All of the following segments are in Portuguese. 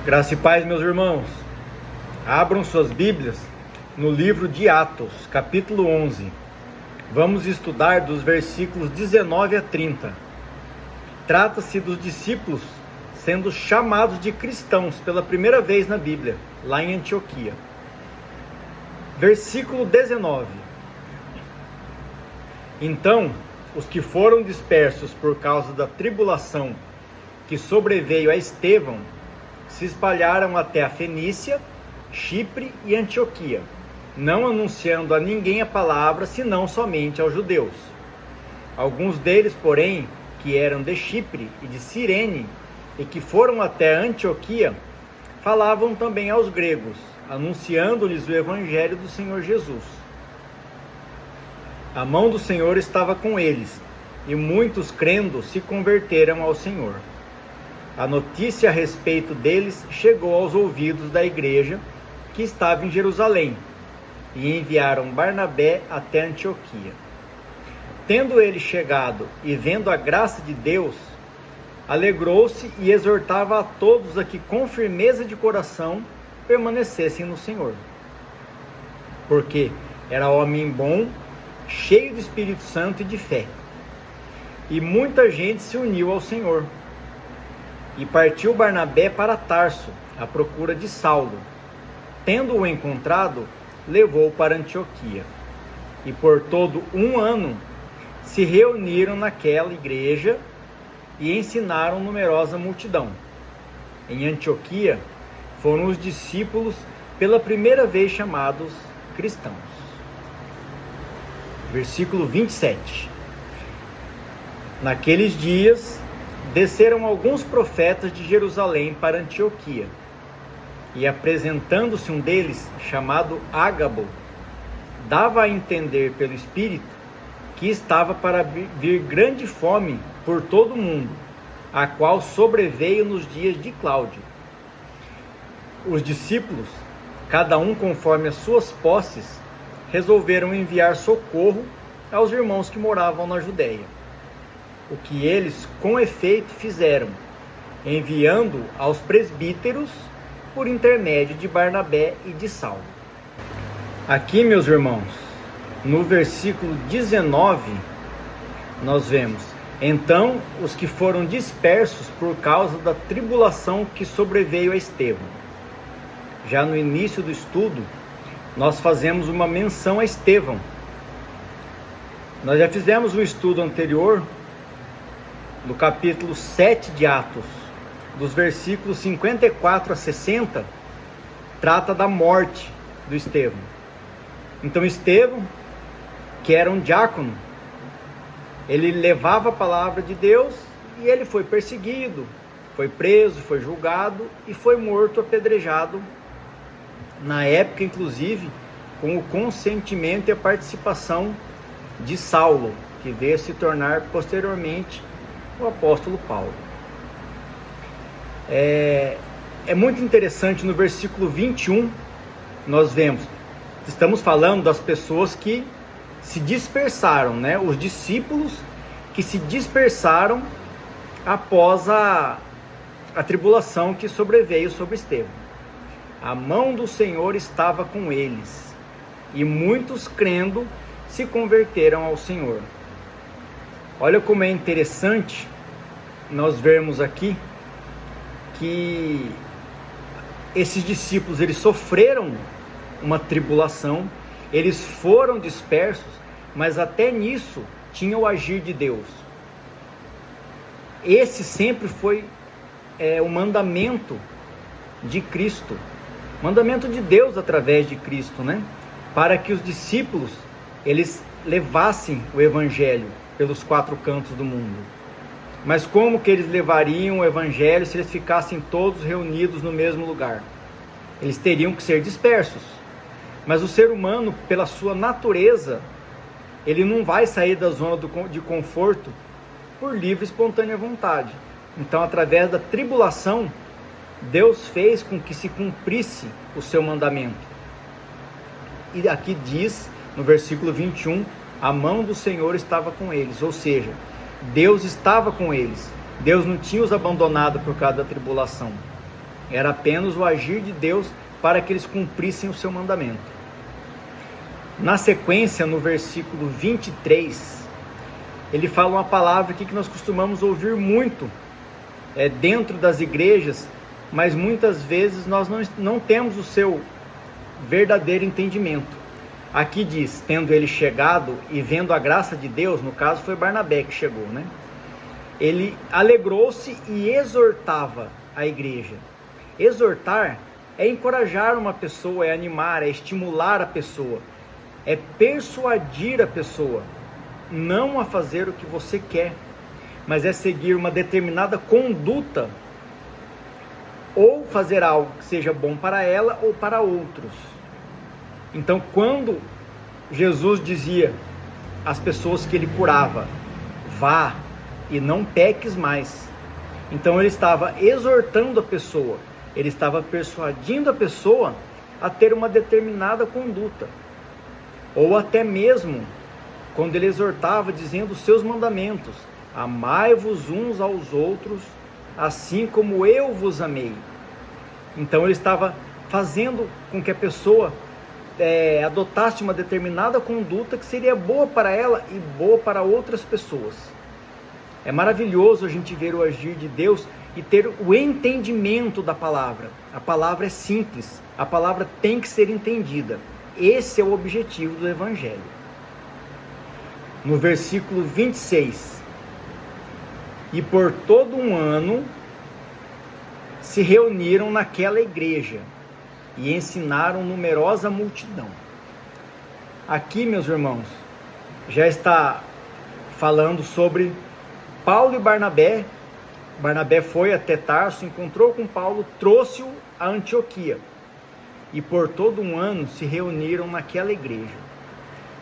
Graça e paz, meus irmãos. Abram suas Bíblias no livro de Atos, capítulo 11. Vamos estudar dos versículos 19 a 30. Trata-se dos discípulos sendo chamados de cristãos pela primeira vez na Bíblia, lá em Antioquia. Versículo 19. Então, os que foram dispersos por causa da tribulação que sobreveio a Estevão, se espalharam até a Fenícia, Chipre e Antioquia, não anunciando a ninguém a palavra, senão somente aos judeus. Alguns deles, porém, que eram de Chipre e de Cirene, e que foram até Antioquia, falavam também aos gregos, anunciando-lhes o evangelho do Senhor Jesus. A mão do Senhor estava com eles, e muitos crendo se converteram ao Senhor. A notícia a respeito deles chegou aos ouvidos da igreja que estava em Jerusalém, e enviaram Barnabé até Antioquia. Tendo ele chegado e vendo a graça de Deus, alegrou-se e exortava a todos a que com firmeza de coração permanecessem no Senhor. Porque era homem bom, cheio do Espírito Santo e de fé. E muita gente se uniu ao Senhor. E partiu Barnabé para Tarso, à procura de Saulo. Tendo-o encontrado, levou-o para Antioquia. E por todo um ano se reuniram naquela igreja e ensinaram numerosa multidão. Em Antioquia foram os discípulos pela primeira vez chamados cristãos. Versículo 27. Naqueles dias desceram alguns profetas de Jerusalém para Antioquia, e apresentando-se um deles, chamado Ágabo, dava a entender pelo Espírito que estava para vir grande fome por todo o mundo, a qual sobreveio nos dias de Cláudio. Os discípulos, cada um conforme as suas posses, resolveram enviar socorro aos irmãos que moravam na Judéia. O que eles, com efeito, fizeram, enviando aos presbíteros por intermédio de Barnabé e de Saulo. Aqui, meus irmãos, no versículo 19, nós vemos: então os que foram dispersos por causa da tribulação que sobreveio a Estevão. Já no início do estudo, nós fazemos uma menção a Estevão. Nós já fizemos um estudo anterior, no capítulo 7 de Atos, dos versículos 54 a 60, trata da morte do Estevão. Então Estevão, que era um diácono, ele levava a palavra de Deus e ele foi perseguido, foi preso, foi julgado e foi morto, apedrejado, na época inclusive com o consentimento e a participação de Saulo, que veio se tornar posteriormente o apóstolo Paulo. É muito interessante, no versículo 21, nós vemos, estamos falando das pessoas que se dispersaram, né? Os discípulos que se dispersaram após a tribulação que sobreveio sobre Estevão. A mão do Senhor estava com eles, e muitos crendo se converteram ao Senhor. Olha como é interessante nós vermos aqui que esses discípulos, eles sofreram uma tribulação, eles foram dispersos, mas até nisso tinha o agir de Deus. Esse sempre foi o mandamento de Cristo, mandamento de Deus através de Cristo, né? Para que os discípulos, eles levassem o evangelho pelos quatro cantos do mundo. Mas como que eles levariam o evangelho se eles ficassem todos reunidos no mesmo lugar? Eles teriam que ser dispersos. Mas o ser humano, pela sua natureza, ele não vai sair da zona de conforto por livre e espontânea vontade. Então, através da tribulação, Deus fez com que se cumprisse o seu mandamento. E aqui diz, no versículo 21, a mão do Senhor estava com eles, ou seja, Deus estava com eles. Deus não tinha os abandonado por causa da tribulação. Era apenas o agir de Deus para que eles cumprissem o seu mandamento. Na sequência, no versículo 23, ele fala uma palavra aqui que nós costumamos ouvir muito dentro das igrejas, mas muitas vezes nós não temos o seu verdadeiro entendimento. Aqui diz, tendo ele chegado e vendo a graça de Deus, no caso foi Barnabé que chegou, né? Ele alegrou-se e exortava a igreja. Exortar é encorajar uma pessoa, é animar, é estimular a pessoa, é persuadir a pessoa, não a fazer o que você quer, mas é seguir uma determinada conduta, ou fazer algo que seja bom para ela ou para outros. Então, quando Jesus dizia às pessoas que ele curava, vá e não peques mais, então ele estava exortando a pessoa, ele estava persuadindo a pessoa a ter uma determinada conduta, ou até mesmo quando ele exortava dizendo os seus mandamentos, amai-vos uns aos outros, assim como eu vos amei. Então ele estava fazendo com que a pessoa adotasse uma determinada conduta que seria boa para ela e boa para outras pessoas. É maravilhoso a gente ver o agir de Deus e ter o entendimento da palavra. A palavra é simples, a palavra tem que ser entendida. Esse é o objetivo do Evangelho. No versículo 26, e por todo um ano se reuniram naquela igreja e ensinaram numerosa multidão. Aqui, meus irmãos, já está falando sobre Paulo e Barnabé. Barnabé foi até Tarso, encontrou com Paulo, trouxe-o a Antioquia. E por todo um ano se reuniram naquela igreja.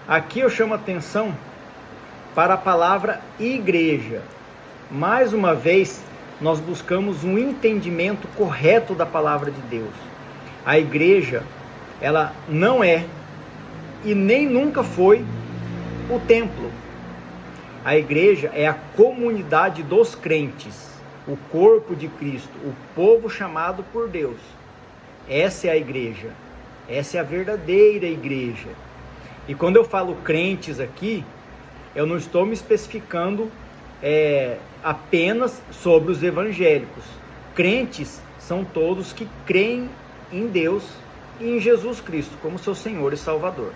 Aqui eu chamo a atenção para a palavra igreja. Mais uma vez, nós buscamos um entendimento correto da palavra de Deus. A igreja, ela não é e nem nunca foi o templo. A igreja é a comunidade dos crentes, o corpo de Cristo, o povo chamado por Deus. Essa é a igreja, essa é a verdadeira igreja. E quando eu falo crentes aqui, eu não estou me especificando apenas sobre os evangélicos. Crentes são todos que creem em Deus e em Jesus Cristo como seu Senhor e Salvador.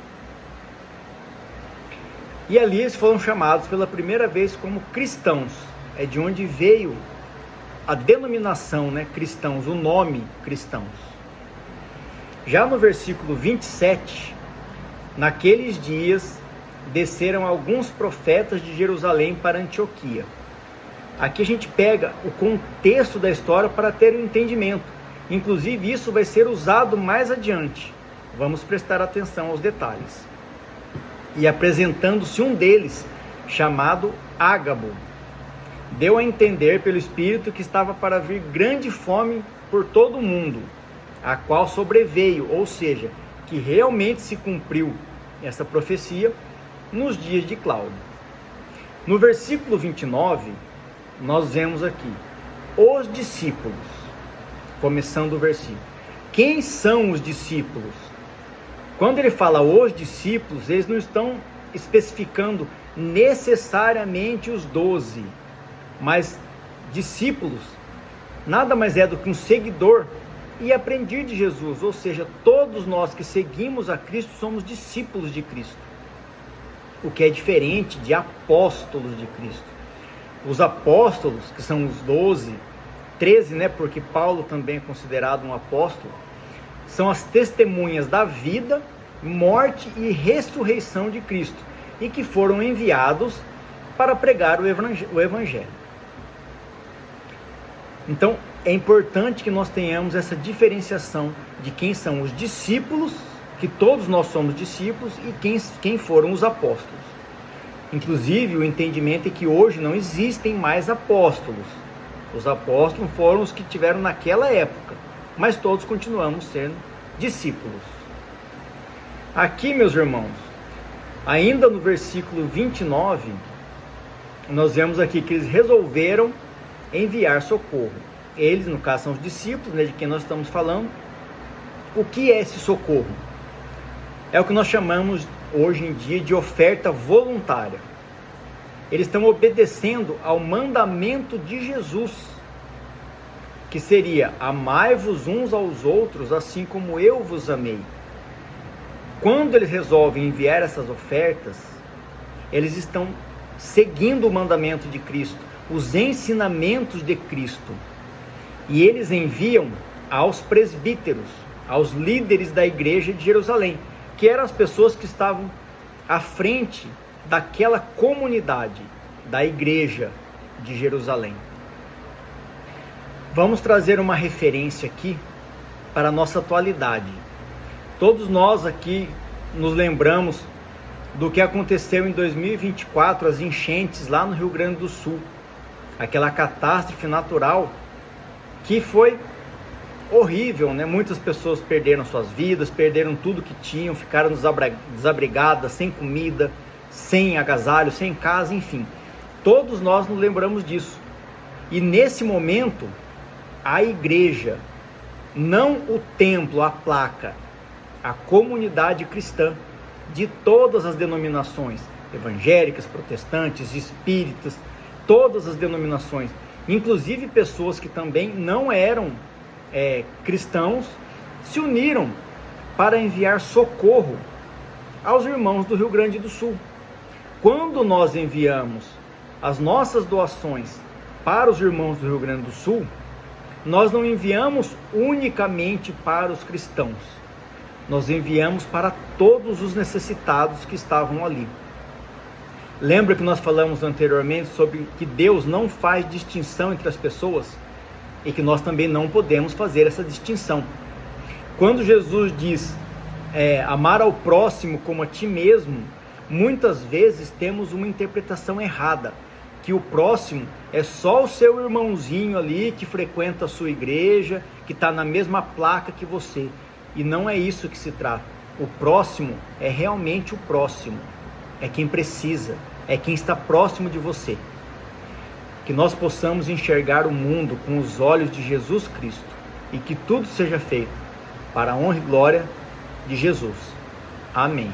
E ali eles foram chamados pela primeira vez como cristãos. É de onde veio a denominação, cristãos, o nome cristãos. Já no versículo 27, naqueles dias desceram alguns profetas de Jerusalém para Antioquia. Aqui a gente pega o contexto da história para ter um entendimento. Inclusive isso vai ser usado mais adiante. Vamos prestar atenção aos detalhes. E apresentando-se um deles, chamado Ágabo, deu a entender pelo Espírito que estava para vir grande fome por todo o mundo, a qual sobreveio, ou seja, que realmente se cumpriu essa profecia nos dias de Cláudio. No versículo 29, nós vemos aqui, os discípulos, começando o versículo. Quem são os discípulos? Quando ele fala os discípulos, eles não estão especificando necessariamente os 12, mas discípulos nada mais é do que um seguidor e aprendiz de Jesus, ou seja, todos nós que seguimos a Cristo somos discípulos de Cristo, o que é diferente de apóstolos de Cristo. Os apóstolos, que são os 12, 13, porque Paulo também é considerado um apóstolo, são as testemunhas da vida, morte e ressurreição de Cristo, e que foram enviados para pregar o Evangelho. Então, é importante que nós tenhamos essa diferenciação de quem são os discípulos, que todos nós somos discípulos, e quem foram os apóstolos. Inclusive, o entendimento é que hoje não existem mais apóstolos. Os apóstolos foram os que tiveram naquela época, mas todos continuamos sendo discípulos. Aqui, meus irmãos, ainda no versículo 29, nós vemos aqui que eles resolveram enviar socorro. eles, no caso, são os discípulos, né, de quem nós estamos falando. O que é esse socorro? É o que nós chamamos hoje em dia de oferta voluntária. Eles estão obedecendo ao mandamento de Jesus, que seria: amai-vos uns aos outros, assim como eu vos amei. Quando eles resolvem enviar essas ofertas, eles estão seguindo o mandamento de Cristo, os ensinamentos de Cristo. E eles enviam aos presbíteros, aos líderes da igreja de Jerusalém, que eram as pessoas que estavam à frente daquela comunidade, da igreja de Jerusalém. Vamos trazer uma referência aqui para a nossa atualidade. Todos nós aqui nos lembramos do que aconteceu em 2024, as enchentes lá no Rio Grande do Sul. Aquela catástrofe natural que foi horrível, né? Muitas pessoas perderam suas vidas, perderam tudo que tinham, ficaram desabrigadas, sem comida, sem agasalho, sem casa, enfim. Todos nós nos lembramos disso. E nesse momento, a igreja, não o templo, a placa, a comunidade cristã de todas as denominações, evangélicas, protestantes, espíritas, todas as denominações, inclusive pessoas que também não eram cristãos, se uniram para enviar socorro aos irmãos do Rio Grande do Sul. Quando nós enviamos as nossas doações para os irmãos do Rio Grande do Sul, nós não enviamos unicamente para os cristãos, nós enviamos para todos os necessitados que estavam ali. Lembra que nós falamos anteriormente sobre que Deus não faz distinção entre as pessoas e que nós também não podemos fazer essa distinção. Quando Jesus diz amar ao próximo como a ti mesmo, muitas vezes temos uma interpretação errada, que o próximo é só o seu irmãozinho ali que frequenta a sua igreja, que está na mesma placa que você. E não é isso que se trata. O próximo é realmente o próximo, é quem precisa, é quem está próximo de você. Que nós possamos enxergar o mundo com os olhos de Jesus Cristo e que tudo seja feito para a honra e glória de Jesus. Amém.